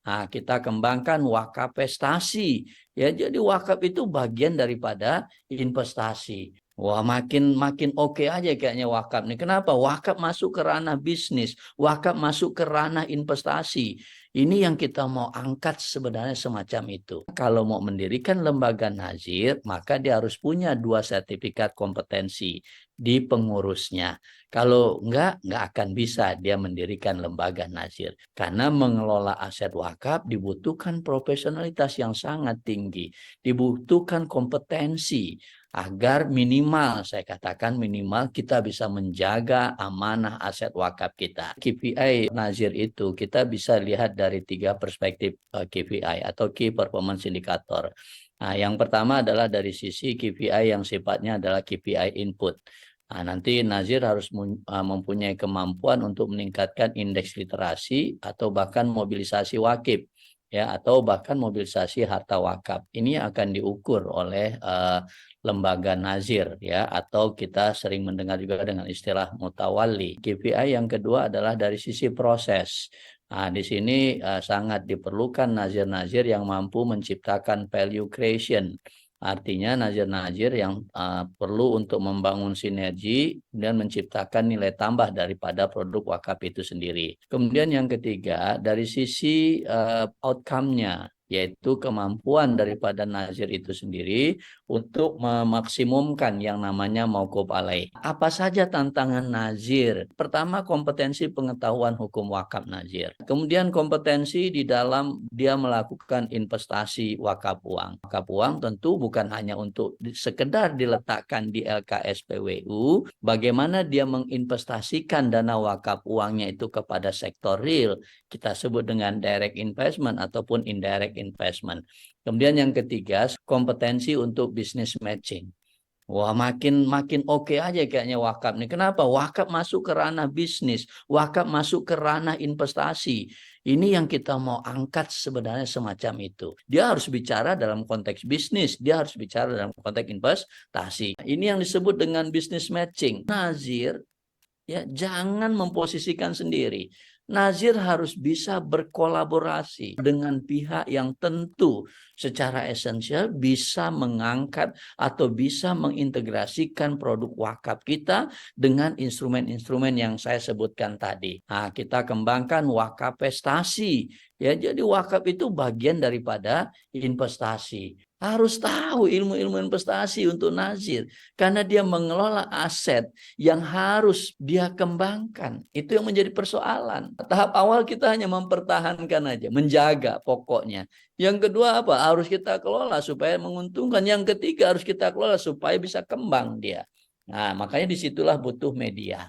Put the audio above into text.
Nah, kita kembangkan wakaf prestasi. Ya, jadi wakaf itu bagian daripada investasi. Wah, makin makin oke aja kayaknya wakaf nih. Kenapa? Wakaf masuk ke ranah bisnis, wakaf masuk ke ranah investasi. Ini yang kita mau angkat sebenarnya semacam itu. Kalau mau mendirikan lembaga nazir, maka dia harus punya 2 sertifikat kompetensi di pengurusnya. Kalau nggak akan bisa dia mendirikan lembaga nazir. Karena mengelola aset wakaf dibutuhkan profesionalitas yang sangat tinggi. Dibutuhkan kompetensi agar minimal, saya katakan minimal kita bisa menjaga amanah aset wakaf kita. KPI nazir itu kita bisa lihat dari 3 perspektif KPI atau Key Performance Indicator. Nah, yang pertama adalah dari sisi KPI yang sifatnya adalah KPI input. Nah, nanti nazir harus mempunyai kemampuan untuk meningkatkan indeks literasi atau bahkan mobilisasi wakif, ya, atau bahkan mobilisasi harta wakaf. Ini akan diukur oleh lembaga nazir, ya, atau kita sering mendengar juga dengan istilah mutawali. KPI yang kedua adalah dari sisi proses. Nah, di sini sangat diperlukan nazir-nazir yang mampu menciptakan value creation. Artinya nazir-nazir yang perlu untuk membangun sinergi dan menciptakan nilai tambah daripada produk wakaf itu sendiri. Kemudian yang ketiga, dari sisi outcome-nya, yaitu kemampuan daripada nazir itu sendiri untuk memaksimumkan yang namanya mauquf alaih. Apa saja tantangan nazir? Pertama, kompetensi pengetahuan hukum wakaf nazir. Kemudian kompetensi di dalam dia melakukan investasi wakaf uang. Wakaf uang tentu bukan hanya untuk sekedar diletakkan di LKSPWU, bagaimana dia menginvestasikan dana wakaf uangnya itu kepada sektor real, kita sebut dengan direct investment ataupun indirect investment. Kemudian yang ketiga, kompetensi untuk business matching. Wah, makin makin oke aja kayaknya wakaf nih. Kenapa? Wakaf masuk ke ranah bisnis, wakaf masuk ke ranah investasi. Ini yang kita mau angkat sebenarnya semacam itu. Dia harus bicara dalam konteks bisnis, dia harus bicara dalam konteks investasi. Ini yang disebut dengan business matching. Nazir, ya, jangan memposisikan sendiri. Nazir harus bisa berkolaborasi dengan pihak yang tentu secara esensial bisa mengangkat atau bisa mengintegrasikan produk wakaf kita dengan instrumen-instrumen yang saya sebutkan tadi. Nah, kita kembangkan wakaf prestasi. Ya, jadi wakaf itu bagian daripada investasi. Harus tahu ilmu-ilmu investasi untuk nazir karena dia mengelola aset yang harus dia kembangkan. Itu yang menjadi persoalan. Tahap awal kita hanya mempertahankan aja, menjaga pokoknya. Yang kedua apa? Harus kita kelola supaya menguntungkan. Yang ketiga harus kita kelola supaya bisa kembang dia. Nah, makanya disitulah butuh media.